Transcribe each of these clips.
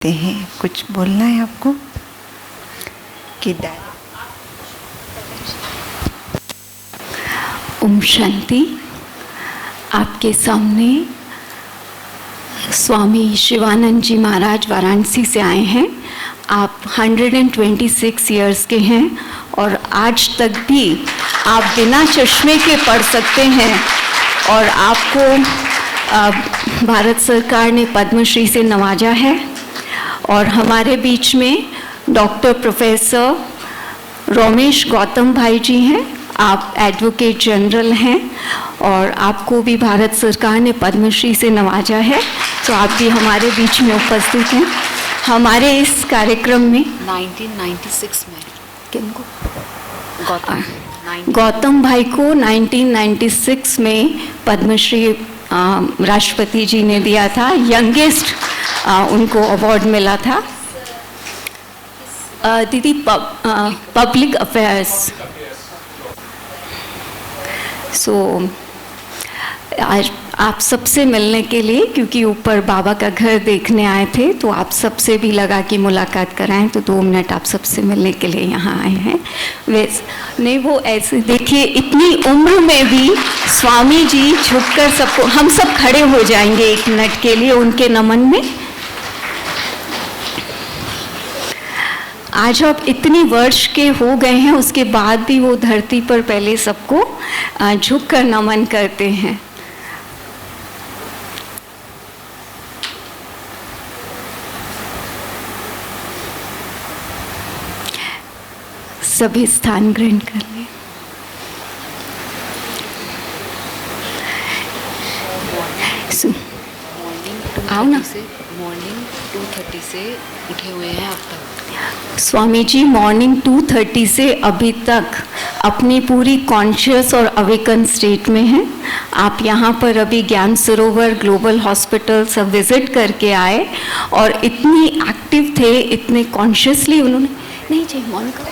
हैं, कुछ बोलना है आपको कि ओम शांति। आपके सामने स्वामी शिवानंद जी महाराज वाराणसी से आए हैं। आप 126 इयर्स के हैं और आज तक भी आप बिना चश्मे के पढ़ सकते हैं और आपको भारत सरकार ने पद्मश्री से नवाजा है। और हमारे बीच में डॉक्टर प्रोफेसर रोमेश गौतम भाई जी हैं। आप एडवोकेट जनरल हैं और आपको भी भारत सरकार ने पद्मश्री से नवाजा है, तो आप भी हमारे बीच में उपस्थित हैं। हमारे इस कार्यक्रम में 1996 में किनको गौतम भाई को 1996 में पद्मश्री राष्ट्रपति जी ने दिया था। यंगेस्ट उनको अवार्ड मिला था। दीदी पब्लिक अफेयर्स। सो आज आप सबसे मिलने के लिए, क्योंकि ऊपर बाबा का घर देखने आए थे, तो आप सबसे भी लगा कि मुलाकात कराएं, तो 2 मिनट आप सबसे मिलने के लिए यहाँ आए हैं। वैसे नहीं, वो ऐसे देखिए, इतनी उम्र में भी स्वामी जी झुककर सबको, हम सब खड़े हो जाएंगे 1 मिनट के लिए उनके नमन में। आज आप इतनी वर्ष के हो गए हैं, उसके बाद भी वो धरती पर पहले सबको झुककर नमन करते हैं। सभी स्थान ग्रहण कर लें। आओ ना। मॉर्निंग 2:30 से उठे हुए हैं अब तक। स्वामी जी मॉर्निंग 2:30 से अभी तक अपनी पूरी कॉन्शियस और अवेकन स्टेट में हैं। आप यहाँ पर अभी ज्ञान सरोवर ग्लोबल हॉस्पिटल सब विजिट करके आए और इतनी एक्टिव थे, इतने कॉन्शियसली उन्होंने नहीं चाहिए मोनिका,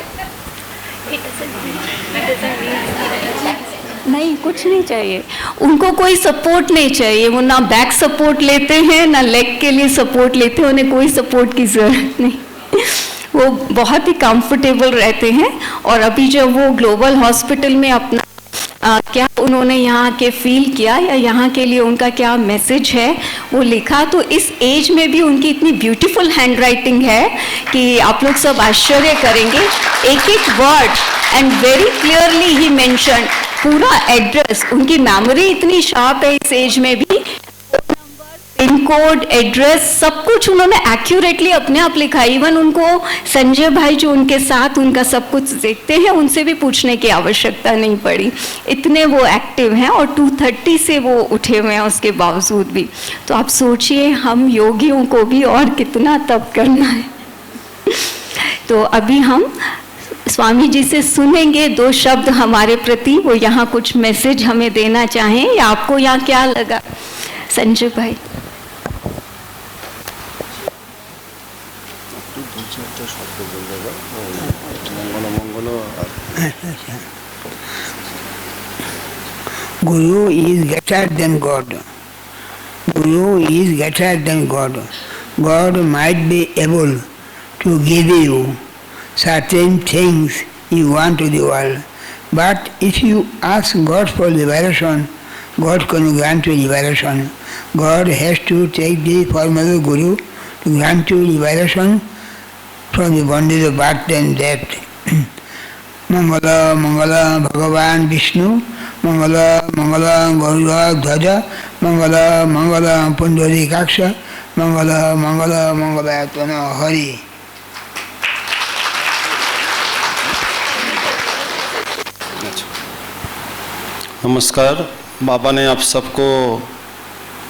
नहीं कुछ नहीं चाहिए उनको, कोई सपोर्ट नहीं चाहिए। वो ना बैक सपोर्ट लेते हैं ना लेग के लिए सपोर्ट लेते हैं, उन्हें कोई सपोर्ट की ज़रूरत नहीं। वो बहुत ही कंफर्टेबल रहते हैं। और अभी जब वो ग्लोबल हॉस्पिटल में अपना क्या उन्होंने यहाँ के फील किया या यहाँ के लिए उनका क्या मैसेज है वो लिखा, तो इस एज में भी उनकी इतनी ब्यूटीफुल हैंड राइटिंग है कि आप लोग सब आश्चर्य करेंगे। एक एक word and very clearly he mention, पूरा एड्रेस, उनकी मेमोरी इतनी शार्प है इस एज में भी, पिन कोड, एड्रेस, सब कुछ उन्होंने एक्यूरेटली अपने आप लिखा। इवन उनको संजय भाई जो उनके साथ उनका सब कुछ देखते हैं, उनसे भी पूछने की आवश्यकता नहीं पड़ी, इतने वो एक्टिव हैं। और 2:30 से वो उठे हुए हैं उसके बावजूद भी। तो आप सोचिए हम योगियों को भी और कितना तप करना है। तो अभी हम स्वामी जी से सुनेंगे 2 शब्द हमारे प्रति, वो यहाँ कुछ मैसेज हमें देना चाहें, या आपको यहाँ क्या लगा संजय भाई? Guru is greater than God. Guru is greater than God. God might be able to give you certain things you want to the world, but if you ask God for liberation, God can grant you liberation. God has to take the form of the Guru to grant you liberation from the bondage of birth and death. Mangala Mangala Bhagavan Vishnu, Mangala Mangala Garuda Dhwaja, Mangala Mangala Pundarikaksha, Mangala Mangala Mangala Atana Hari. नमस्कार। बाबा ने आप सबको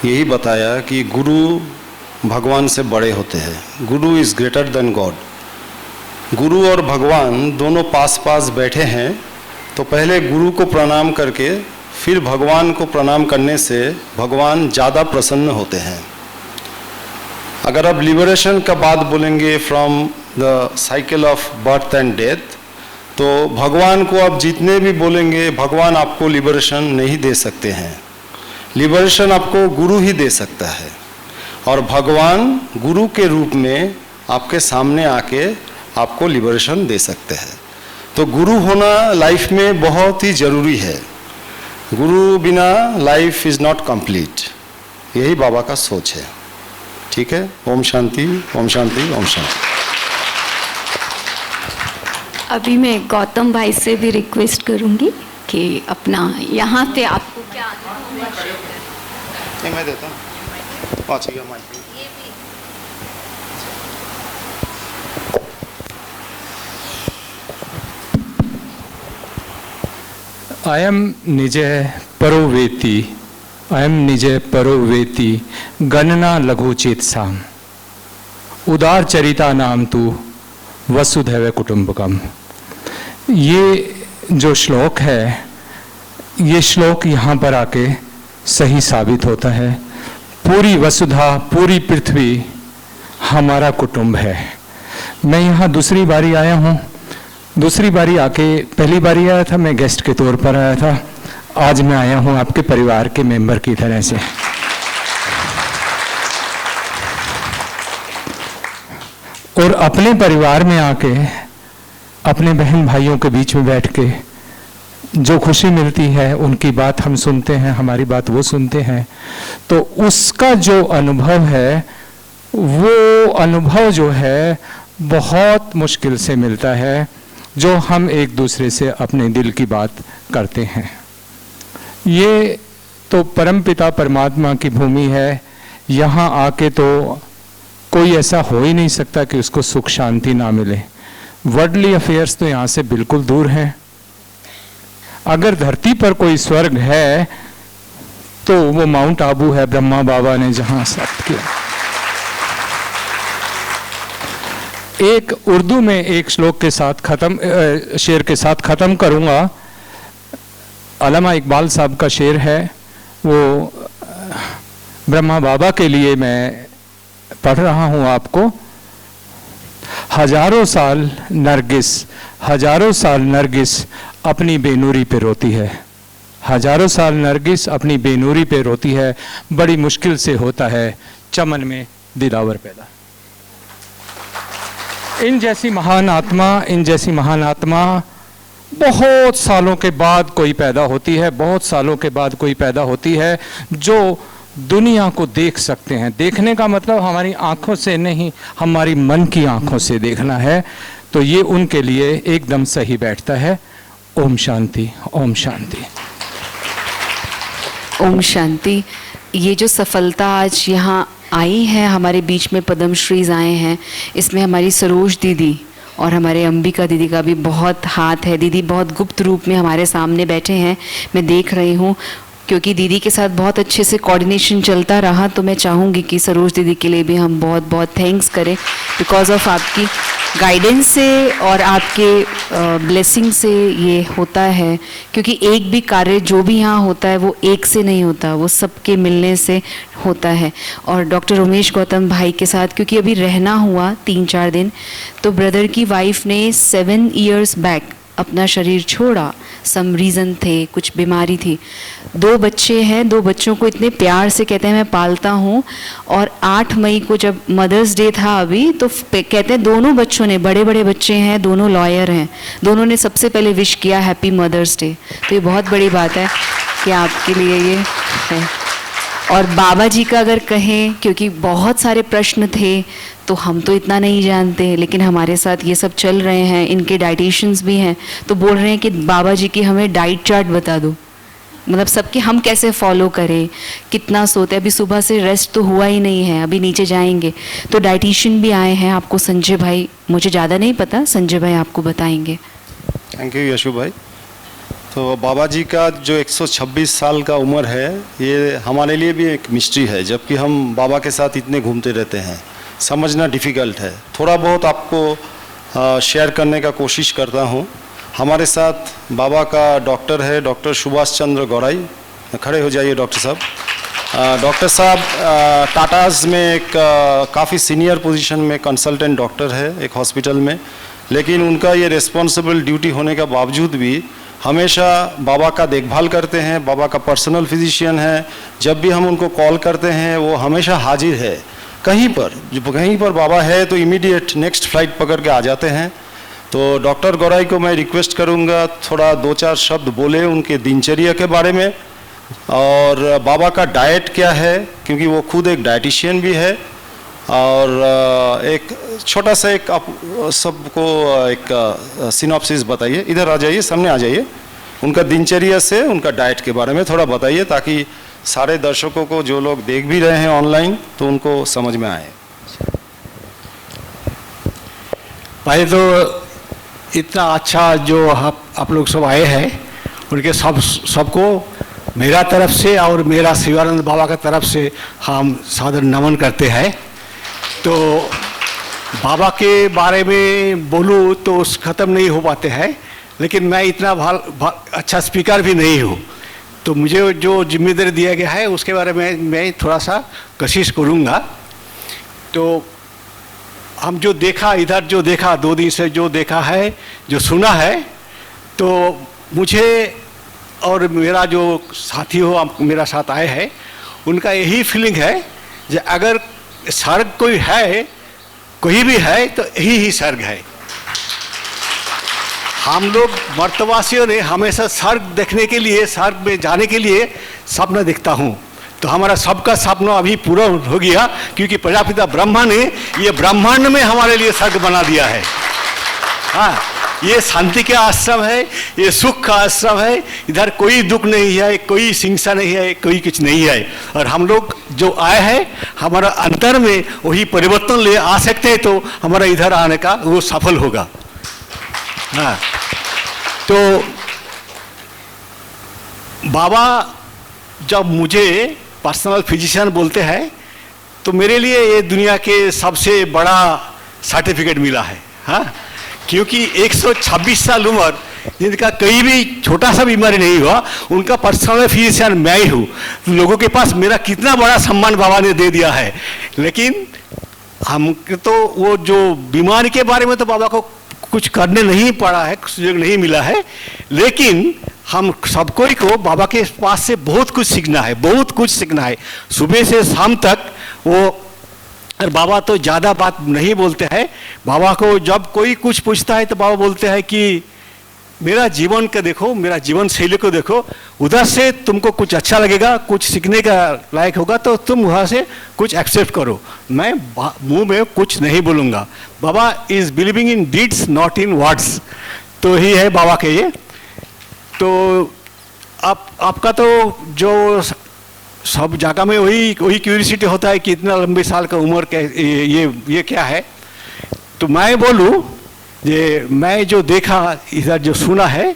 यही बताया कि गुरु भगवान से बड़े होते हैं। गुरु इज़ ग्रेटर देन गॉड। गुरु और भगवान दोनों पास पास बैठे हैं, तो पहले गुरु को प्रणाम करके फिर भगवान को प्रणाम करने से भगवान ज़्यादा प्रसन्न होते हैं। अगर आप लिबरेशन का बात बोलेंगे from the cycle of birth and death, तो भगवान को आप जितने भी बोलेंगे, भगवान आपको लिबरेशन नहीं दे सकते हैं। लिबरेशन आपको गुरु ही दे सकता है। और भगवान गुरु के रूप में आपके सामने आके आपको लिबरेशन दे सकते हैं। तो गुरु होना लाइफ में बहुत ही ज़रूरी है। गुरु बिना लाइफ इज़ नॉट कंप्लीट, यही बाबा का सोच है। ठीक है, ओम शांति, ओम शांति, ओम शांति। अभी मैं गौतम भाई से भी रिक्वेस्ट करूंगी कि अपना यहाँ पे आपको क्या अनुभव है। मैं देता हूँ। अयम निजे परो वेति, अयम निजे परो वेति गणना लघु चेतसाम उदार चरिता नाम तु वसुधैव कुटुंबकम। ये जो श्लोक है, ये श्लोक यहाँ पर आके सही साबित होता है। पूरी वसुधा, पूरी पृथ्वी हमारा कुटुंब है। मैं यहाँ दूसरी बारी आया हूँ। दूसरी बारी आके, पहली बारी आया था मैं गेस्ट के तौर पर आया था, आज मैं आया हूँ आपके परिवार के मेंबर की तरह से। और अपने परिवार में आके, अपने बहन भाइयों के बीच में बैठ के जो खुशी मिलती है, उनकी बात हम सुनते हैं, हमारी बात वो सुनते हैं, तो उसका जो अनुभव है, वो अनुभव जो है बहुत मुश्किल से मिलता है, जो हम एक दूसरे से अपने दिल की बात करते हैं। ये तो परमपिता परमात्मा की भूमि है। यहाँ आके तो कोई ऐसा हो ही नहीं सकता कि उसको सुख शांति ना मिले। वर्ल्डली अफेयर्स तो यहाँ से बिल्कुल दूर हैं। अगर धरती पर कोई स्वर्ग है तो वो माउंट आबू है, ब्रह्मा बाबा ने जहाँ स्थापित किया। एक उर्दू में एक श्लोक के साथ शेर के साथ खत्म करूंगा। अल्लामा इकबाल साहब का शेर है, वो ब्रह्मा बाबा के लिए मैं पढ़ रहा हूं आपको। हजारों साल नरगिस, हजारों साल नरगिस अपनी बेनूरी पे रोती है। हजारों साल नरगिस अपनी बेनूरी पे रोती है, बड़ी मुश्किल से होता है चमन में दिलावर पैदा। इन जैसी महान आत्मा बहुत सालों के बाद कोई पैदा होती है, बहुत सालों के बाद कोई पैदा होती है जो दुनिया को देख सकते हैं। देखने का मतलब हमारी आंखों से नहीं, हमारी मन की आंखों से देखना है। तो ये उनके लिए एकदम सही बैठता है। ओम शांति, ओम शांति, ओम शांति। ये जो सफलता आज यहाँ आई है, हमारे बीच में पद्मश्रीज आए हैं, इसमें हमारी सरोज दीदी और हमारे अंबिका दीदी का भी बहुत हाथ है। दीदी बहुत गुप्त रूप में हमारे सामने बैठे हैं, मैं देख रही हूँ। क्योंकि दीदी के साथ बहुत अच्छे से कोऑर्डिनेशन चलता रहा, तो मैं चाहूँगी कि सरोज दीदी के लिए भी हम बहुत बहुत थैंक्स करें। बिकॉज ऑफ आपकी गाइडेंस से और आपके ब्लेसिंग से ये होता है। क्योंकि एक भी कार्य जो भी यहाँ होता है वो एक से नहीं होता, वो सबके मिलने से होता है। और डॉक्टर उमेश गौतम भाई के साथ क्योंकि अभी रहना हुआ 3-4 दिन, तो ब्रदर की वाइफ ने 7 years बैक अपना शरीर छोड़ा। सम रीज़न थे, कुछ बीमारी थी। 2 बच्चे हैं, 2 बच्चों को इतने प्यार से कहते हैं मैं पालता हूँ। और 8 मई को जब मदर्स डे था अभी, तो कहते हैं दोनों बच्चों ने, बड़े बड़े बच्चे हैं, दोनों लॉयर हैं, दोनों ने सबसे पहले विश किया हैप्पी मदर्स डे। तो ये बहुत बड़ी बात है कि आपके लिए ये है। और बाबा जी का अगर कहें, क्योंकि बहुत सारे प्रश्न थे तो हम तो इतना नहीं जानते, लेकिन हमारे साथ ये सब चल रहे हैं, इनके डाइटिशियंस भी हैं, तो बोल रहे हैं कि बाबा जी की हमें डाइट चार्ट बता दो, मतलब सबके हम कैसे फॉलो करें, कितना सोते हैं। अभी सुबह से रेस्ट तो हुआ ही नहीं है, अभी नीचे जाएंगे। तो डाइटिशियन भी आए हैं, आपको संजय भाई, मुझे ज़्यादा नहीं पता, संजय भाई आपको बताएंगे। थैंक यू यशु भाई। तो बाबा जी का जो 126 साल का उम्र है, ये हमारे लिए भी एक मिस्ट्री है। जबकि हम बाबा के साथ इतने घूमते रहते हैं, समझना डिफ़िकल्ट है। थोड़ा बहुत आपको शेयर करने का कोशिश करता हूँ। हमारे साथ बाबा का डॉक्टर है, डॉक्टर सुभाष चंद्र गौराई। खड़े हो जाइए डॉक्टर साहब। डॉक्टर साहब टाटाज में एक काफ़ी सीनियर पोजीशन में कंसल्टेंट डॉक्टर है एक हॉस्पिटल में, लेकिन उनका ये रिस्पॉन्सिबल ड्यूटी होने के बावजूद भी हमेशा बाबा का देखभाल करते हैं। बाबा का पर्सनल फिजिशियन है। जब भी हम उनको कॉल करते हैं वो हमेशा हाजिर है। कहीं पर बाबा है तो इमीडिएट नेक्स्ट फ्लाइट पकड़ के आ जाते हैं। तो डॉक्टर गौराई को मैं रिक्वेस्ट करूंगा थोड़ा 2-4 शब्द बोले उनके दिनचर्या के बारे में और बाबा का डाइट क्या है, क्योंकि वो खुद एक डाइटिशियन भी है। और एक छोटा सा एक आप सबको एक सिनॉप्सिस बताइए, इधर आ जाइए, सामने आ जाइए, उनका दिनचर्या से उनका डाइट के बारे में थोड़ा बताइए ताकि सारे दर्शकों को जो लोग देख भी रहे हैं ऑनलाइन तो उनको समझ में आए। पहले तो इतना अच्छा जो आप लोग सब आए हैं उनके सबको मेरा तरफ से और मेरा शिवानंद बाबा का तरफ से हम सादर नमन करते हैं। तो बाबा के बारे में बोलूँ तो ख़त्म नहीं हो पाते हैं, लेकिन मैं इतना अच्छा स्पीकर भी नहीं हूँ, तो मुझे जो जिम्मेदारी दिया गया है उसके बारे में मैं थोड़ा सा कोशिश करूँगा। तो हम जो देखा, इधर जो देखा, 2 दिन से जो देखा है, जो सुना है, तो मुझे और मेरा जो साथी हो मेरा साथ आए हैं उनका यही फीलिंग है कि अगर स्वर्ग कोई है, कोई भी है, तो यही स्वर्ग है। हम लोग मर्तवासियों ने हमेशा स्वर्ग देखने के लिए, स्वर्ग में जाने के लिए सपना देखता हूँ। तो हमारा सबका सपना अभी पूरा हो गया, क्योंकि प्रजापिता ब्रह्मा ने ये ब्रह्मांड में हमारे लिए स्वर्ग बना दिया है। हाँ, ये शांति का आश्रम है, ये सुख का आश्रम है, इधर कोई दुख नहीं है, कोई हिंसा नहीं है, कोई कुछ नहीं है। और हम लोग जो आए हैं हमारा अंतर में वही परिवर्तन ले आ सकते हैं, तो हमारा इधर आने का वो सफल होगा। हाँ, तो बाबा जब मुझे पर्सनल फिजिशियन बोलते हैं तो मेरे लिए ये दुनिया के सबसे बड़ा सर्टिफिकेट मिला है। हाँ, क्योंकि 126 साल उम्र, जिनका कहीं भी छोटा सा बीमारी नहीं हुआ, उनका पर्सनल फिजिशियन मैं ही हूँ। लोगों के पास मेरा कितना बड़ा सम्मान बाबा ने दे दिया है। लेकिन हमको तो वो जो बीमारी के बारे में तो बाबा को कुछ करने नहीं पड़ा है, सुयोग नहीं मिला है, लेकिन हम सबको को बाबा के पास से बहुत कुछ सीखना है, बहुत कुछ सीखना है। सुबह से शाम तक वो, और बाबा तो ज़्यादा बात नहीं बोलते हैं। बाबा को जब कोई कुछ पूछता है तो बाबा बोलते हैं कि मेरा जीवन का देखो, मेरा जीवन शैली को देखो, उधर से तुमको कुछ अच्छा लगेगा, कुछ सीखने का लायक होगा तो तुम वहाँ से कुछ एक्सेप्ट करो, मैं मुंह में कुछ नहीं बोलूँगा। Baba is believing in deeds not in words, तो ही है बाबा के ये। तो आपका तो जो सब जगह में वही क्यूरियोसिटी होता है कि इतना लंबे साल का उम्र के ये क्या है। तो मैं बोलूँ ये मैं जो देखा, इधर जो सुना है,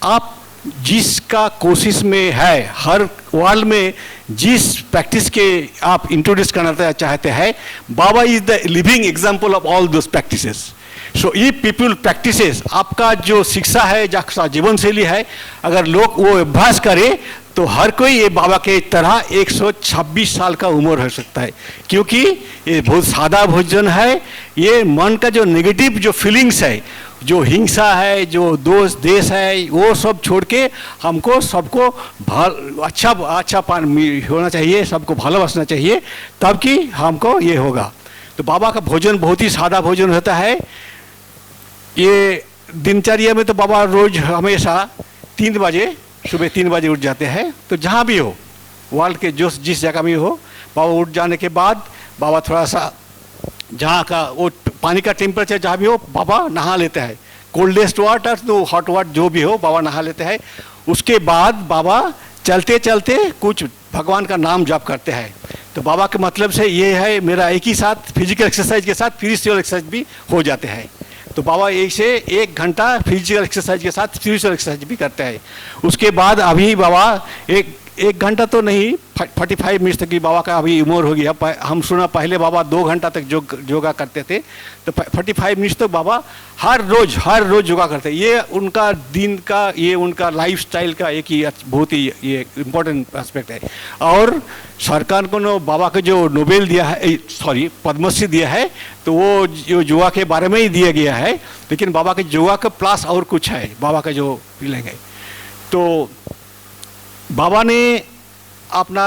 आप जिसका कोशिश में है, हर वर्ल्ड में जिस प्रैक्टिस के आप इंट्रोड्यूस करना चाहते हैं, Baba is the living example of all those practices. So ये पीपल प्रैक्टिसेस, आपका जो शिक्षा है, जो जीवन शैली है, अगर लोग वो अभ्यास करें तो हर कोई ये बाबा के तरह 126 साल का उम्र हो सकता है। क्योंकि ये बहुत सादा भोजन है। ये मन का जो नेगेटिव जो फीलिंग्स है, जो हिंसा है, जो दोष देश है, वो सब छोड़ के हमको सबको अच्छा होना चाहिए, सबको भालोबासना चाहिए, तब कि हमको ये होगा। तो बाबा का भोजन बहुत ही सादा भोजन होता है। ये दिनचर्या में तो बाबा रोज हमेशा 3 बजे, सुबह 3 बजे उठ जाते हैं। तो जहाँ भी हो वर्ल्ड के जिस जगह में हो, बाबा उठ जाने के बाद बाबा थोड़ा सा जहाँ का वो पानी का टेम्परेचर जहाँ भी हो, बाबा नहा लेते हैं। कोल्डेस्ट वाटर तो हॉट वाटर जो भी हो, बाबा नहा लेते हैं। उसके बाद बाबा चलते चलते कुछ भगवान का नाम जप करते हैं। तो बाबा के मतलब से ये है, मेरा एक ही साथ फिजिकल एक्सरसाइज के साथ स्पिरिचुअल एक्सरसाइज भी हो जाते हैं। तो बाबा 1 घंटा फिजिकल एक्सरसाइज के साथ स्पिरिचुअल एक्सरसाइज भी करते हैं। उसके बाद अभी बाबा एक घंटा तो नहीं, 45 मिनट तक की बाबा का अभी उम्र हो गया। हम सुना पहले बाबा 2 घंटा तक योगा करते थे, तो 45 मिनट तक बाबा हर रोज योगा करते हैं। ये उनका दिन का, ये उनका लाइफस्टाइल का एक ही बहुत ही ये इम्पोर्टेंट एस्पेक्ट है। और सरकार को बाबा को जो नोबेल दिया है, पद्मश्री दिया है, तो वो जो योगा के बारे में ही दिया गया है। लेकिन बाबा के योगा का प्लस और कुछ है, बाबा का जो फीलिंग है। तो बाबा ने अपना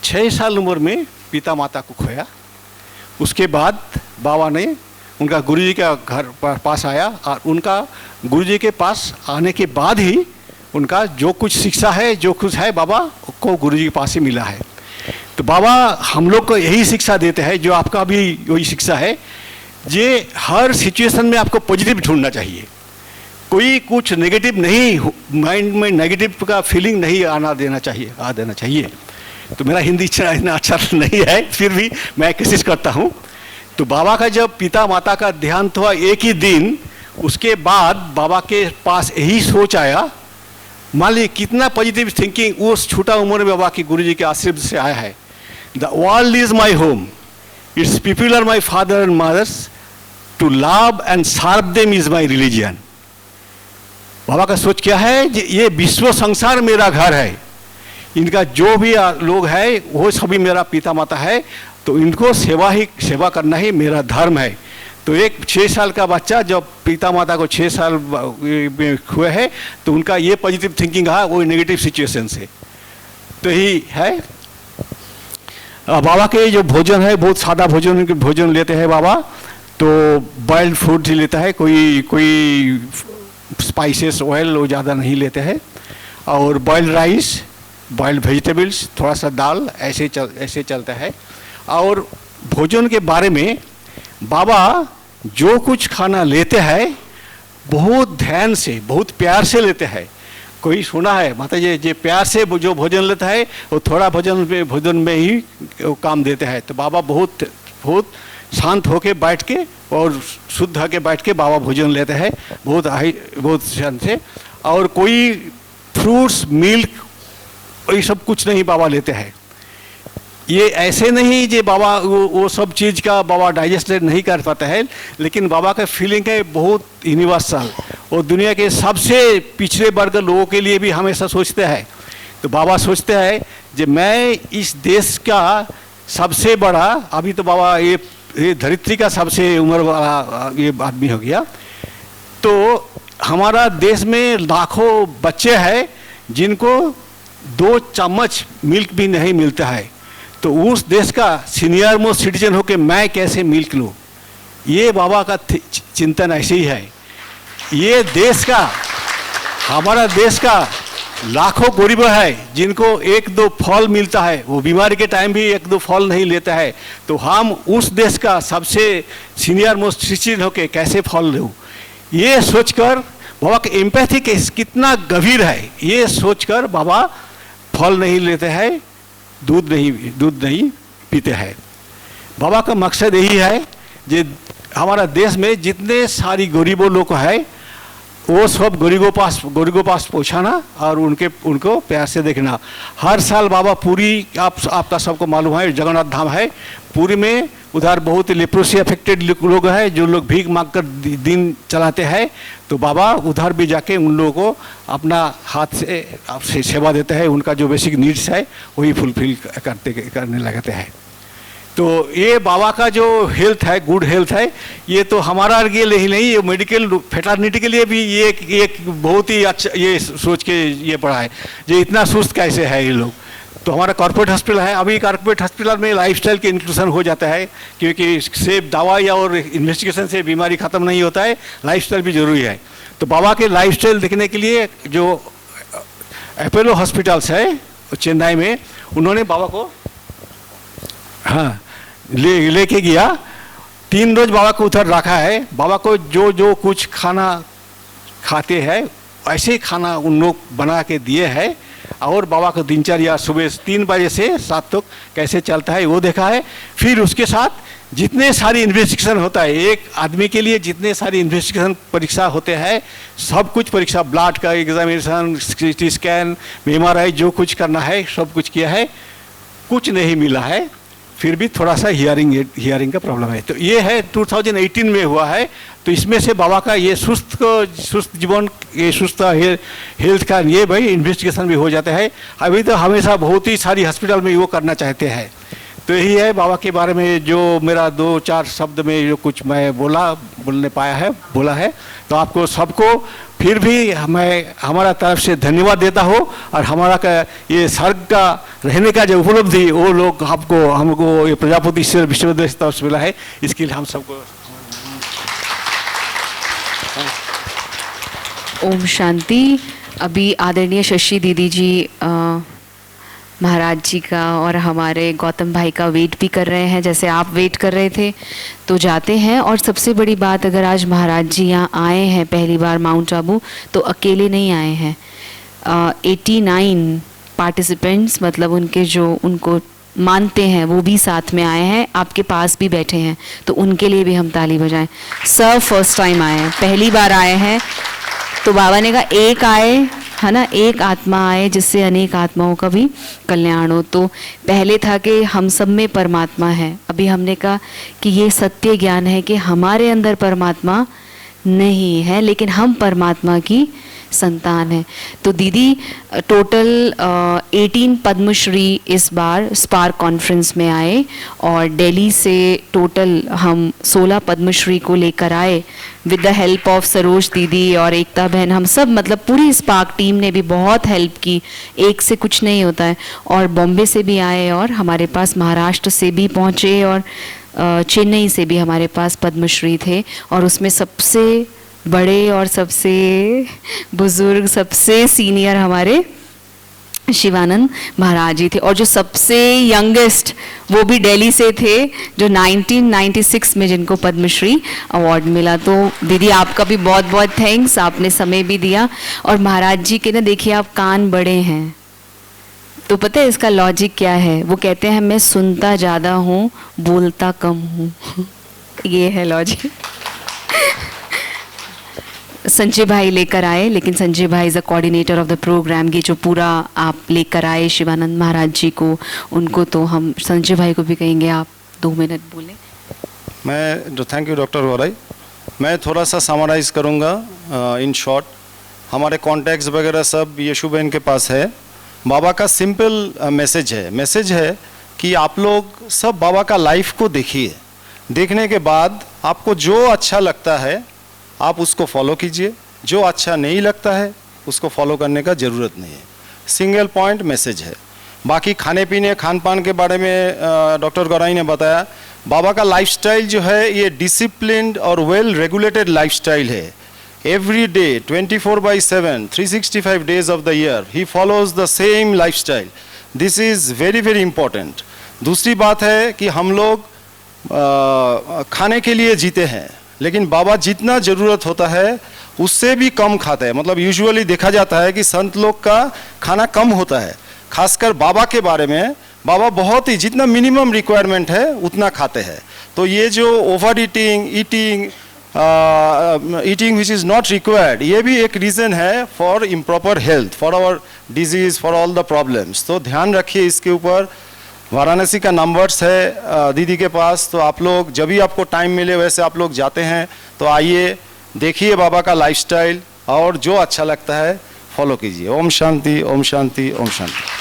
6 साल उम्र में पिता माता को खोया। उसके बाद बाबा ने उनका गुरुजी का घर पास आया और उनका गुरुजी के पास आने के बाद ही उनका जो कुछ शिक्षा है, जो कुछ है, बाबा को गुरुजी के पास ही मिला है। तो बाबा हम लोग को यही शिक्षा देते हैं, जो आपका भी वही शिक्षा है, ये हर सिचुएशन में आपको पॉजिटिव ढूंढना चाहिए। कोई कुछ नेगेटिव नहीं, माइंड में नेगेटिव का फीलिंग नहीं आना देना चाहिए। तो मेरा हिंदी इतना अच्छा नहीं है, फिर भी मैं कोशिश करता हूँ। तो बाबा का जब पिता माता का देहांत हुआ एक ही दिन, उसके बाद बाबा के पास यही सोच आया, मान लीजिए कितना पॉजिटिव थिंकिंग उस छोटा उम्र में बाबा की गुरुजी के आशीर्वाद से आया है। The world is my home, it's people are my father and mothers, to love and serve them is my religion. Baba का सोच क्या है, ये विश्व संसार मेरा घर है, इनका जो भी लोग है वो सभी मेरा पिता माता है, तो इनको सेवा करना ही मेरा धर्म है। तो एक 6 साल का बच्चा जब पिता माता को 6 साल हुए हैं, तो उनका ये पॉजिटिव थिंकिंग है, वो नेगेटिव सिचुएशन से। तो यही है बाबा के जो भोजन है, बहुत सादा भोजन लेते हैं बाबा। तो बॉइल्ड फूड ही लेता है, कोई स्पाइसेस ऑयल वो ज़्यादा नहीं लेते हैं, और बॉइल्ड राइस, बॉइल्ड वेजिटेबल्स, थोड़ा सा दाल, ऐसे चलता है। और भोजन के बारे में बाबा जो कुछ खाना लेते हैं बहुत ध्यान से, बहुत प्यार से लेते हैं। कोई सुना है माता जी प्यार से जो भोजन लेता है वो थोड़ा भोजन में ही वो काम देते हैं। तो बाबा बहुत शांत होके बैठ के और शुद्ध होके बैठ के बाबा भोजन लेते हैं, बहुत शांत से। और कोई फ्रूट्स, मिल्क, ये सब कुछ नहीं बाबा लेते हैं। ये ऐसे नहीं जो बाबा वो सब चीज़ का बाबा डाइजेस्ट नहीं कर पाते हैं, लेकिन बाबा का फीलिंग है बहुत यूनिवर्सल, और दुनिया के सबसे पिछड़े वर्ग लोगों के लिए भी हमेशा सोचते हैं। तो बाबा सोचते हैं कि मैं इस देश का सबसे बड़ा, अभी तो बाबा ये धरित्री का सबसे उम्र वाला ये आदमी हो गया, तो हमारा देश में लाखों बच्चे हैं जिनको 2 चम्मच मिल्क भी नहीं मिलता है। तो उस देश का सीनियर मोस्ट सिटीजन होके मैं कैसे मिल्क लूँ, ये बाबा का चिंतन ऐसे ही है। ये देश का, हमारा देश का लाखों गरीब है जिनको 1-2 फल मिलता है, वो बीमारी के टाइम भी 1-2 फल नहीं लेता है। तो हम उस देश का सबसे सीनियर मोस्ट सिटीजन होके कैसे फल लूँ, ये सोचकर बाबा का एम्पैथी कितना गंभीर है, ये सोचकर बाबा फल नहीं लेते हैं, दूध नहीं पीते हैं। बाबा का मकसद यही है कि हमारा देश में जितने सारी गरीबों लोग हैं वो सब गरीबों पास पहुँचाना और उनको प्यार से देखना। हर साल बाबा पूरी आपका सबको मालूम है जगन्नाथ धाम है, पूरी में उधर बहुत लेप्रोसी अफेक्टेड लोग हैं जो लोग भीख मांग कर दिन चलाते हैं। तो बाबा उधर भी जाके उन लोगों को अपना हाथ से सेवा देते हैं, उनका जो बेसिक नीड्स है वही फुलफिल करने लगते हैं। तो ये बाबा का जो हेल्थ है, गुड हेल्थ है, ये तो हमारा के लिए ही नहीं, ये मेडिकल फेटर्निटी के लिए भी ये एक बहुत ही अच्छा ये सोच के ये पढ़ा है जो इतना सुस्त कैसे है ये लोग। तो हमारा कॉर्पोरेट हॉस्पिटल है, अभी कॉर्पोरेट हॉस्पिटल में लाइफस्टाइल के इंक्लूजन हो जाता है, क्योंकि सिर्फ दवाई और इन्वेस्टिगेशन से बीमारी ख़त्म नहीं होता है, लाइफस्टाइल भी ज़रूरी है। तो बाबा के लाइफस्टाइल देखने के लिए जो अपोलो हॉस्पिटल्स है चेन्नई में, उन्होंने बाबा को लेके गया, 3 रोज बाबा को उधर रखा है। बाबा को जो कुछ खाना खाते हैं ऐसे खाना उन लोग बना के दिए हैं, और बाबा को दिनचर्या सुबह 3 बजे से 7 तक कैसे चलता है वो देखा है। फिर उसके साथ जितने सारी इन्वेस्टिगेशन होता है, एक आदमी के लिए जितने सारी इन्वेस्टिगेशन परीक्षा होते हैं, सब कुछ परीक्षा, ब्लड का एग्जामिनेशन, CT स्कैन, MRI, जो कुछ करना है सब कुछ किया है, कुछ नहीं मिला है। फिर भी थोड़ा सा हियरिंग का प्रॉब्लम है। तो ये है 2018 में हुआ है। तो इसमें से बाबा का ये सुस्त जीवन, ये सुस्त हेल्थ का ये भाई इन्वेस्टिगेशन भी हो जाता है। अभी तो हमेशा बहुत ही सारी हॉस्पिटल में वो करना चाहते हैं। तो यही है बाबा के बारे में जो मेरा 2-4 शब्द में जो कुछ मैं बोला है। तो आपको सबको फिर भी मैं हमारा तरफ से धन्यवाद देता हूँ, और हमारा ये स्वर्ग का रहने का जो उपलब्धि वो लोग हमको ये प्रजापति ईश्वर विश्वविद्यालय की तरफ से मिला है, इसके लिए हम सबको ओम शांति। अभी आदरणीय शशि दीदी जी महाराज जी का और हमारे गौतम भाई का वेट भी कर रहे हैं, जैसे आप वेट कर रहे थे, तो जाते हैं। और सबसे बड़ी बात, अगर आज महाराज जी यहाँ आए हैं पहली बार माउंट आबू, तो अकेले नहीं आए हैं। 89 पार्टिसिपेंट्स, मतलब उनके जो उनको मानते हैं वो भी साथ में आए हैं, आपके पास भी बैठे हैं, तो उनके लिए भी हम ताली बजाएं। सर फर्स्ट टाइम आए हैं, पहली बार आए हैं, तो बाबा ने कहा एक आए, है ना, एक आत्मा आए जिससे अनेक आत्माओं का भी कल्याण हो। तो पहले था कि हम सब में परमात्मा है, अभी हमने कहा कि ये सत्य ज्ञान है कि हमारे अंदर परमात्मा नहीं है, लेकिन हम परमात्मा की संतान है। तो दीदी टोटल 18 पद्मश्री इस बार स्पार्क कॉन्फ्रेंस में आए, और दिल्ली से टोटल हम 16 पद्मश्री को लेकर आए with the help of Saroj दीदी और एकता बहन। हम सब, मतलब पूरी स्पार्क टीम ने भी बहुत हेल्प की, एक से कुछ नहीं होता है। और बॉम्बे से भी आए, और हमारे पास महाराष्ट्र से भी पहुँचे, और चेन्नई से भी हमारे पास पद्मश्री थे। और उसमें सबसे बड़े और सबसे बुजुर्ग, सबसे सीनियर हमारे शिवानंद महाराज जी थे, और जो सबसे यंगेस्ट वो भी दिल्ली से थे, जो 1996 में जिनको पद्मश्री अवार्ड मिला। तो दीदी आपका भी बहुत बहुत थैंक्स, आपने समय भी दिया। और महाराज जी के ना, देखिए आप कान बड़े हैं, तो पता है इसका लॉजिक क्या है? वो कहते हैं मैं सुनता ज़्यादा हूँ, बोलता कम हूँ। ये है लॉजिक। संजय भाई लेकर आए, लेकिन संजय भाई is a coordinator of the programme. ये जो पूरा आप लेकर आए शिवानंद महाराज जी को, उनको तो हम संजय भाई को भी कहेंगे आप 2 मिनट बोलें। मैं थैंक यू डॉक्टर गौराई। मैं थोड़ा सा समराइज़ करूँगा इन शॉर्ट। हमारे कॉन्टैक्ट्स वगैरह सब यशु बहन के पास है। बाबा का सिंपल मैसेज है कि आप लोग सब बाबा का लाइफ को देखिए, देखने के बाद आपको जो अच्छा लगता है आप उसको फॉलो कीजिए, जो अच्छा नहीं लगता है उसको फॉलो करने का ज़रूरत नहीं है। सिंगल पॉइंट मैसेज है। बाकी खाने पीने खान पान के बारे में डॉक्टर गौराई ने बताया। बाबा का लाइफस्टाइल जो है ये डिसिप्लिन्ड और वेल रेगुलेटेड लाइफस्टाइल है। Every day 24/7 365 days of the year he follows the same lifestyle. This is very very important. दूसरी बात है कि हम लोग खाने के लिए जीते हैं, लेकिन बाबा जितना ज़रूरत होता है उससे भी कम खाते हैं। मतलब यूजुअली देखा जाता है कि संत लोग का खाना कम होता है। खासकर बाबा के बारे में, बाबा बहुत ही जितना मिनिमम रिक्वायरमेंट है उतना खाते हैं। तो ये जो over eating which is not required, ये भी एक रीज़न है for improper health, for our disease, for all the problems. तो ध्यान रखिए इसके ऊपर। वाराणसी का नंबर्स है दीदी के पास, तो आप लोग जब भी आपको टाइम मिले वैसे आप लोग जाते हैं तो आइए, देखिए बाबा का लाइफस्टाइल, और जो अच्छा लगता है फॉलो कीजिए। ओम शांति, ओम शांति, ओम शांति।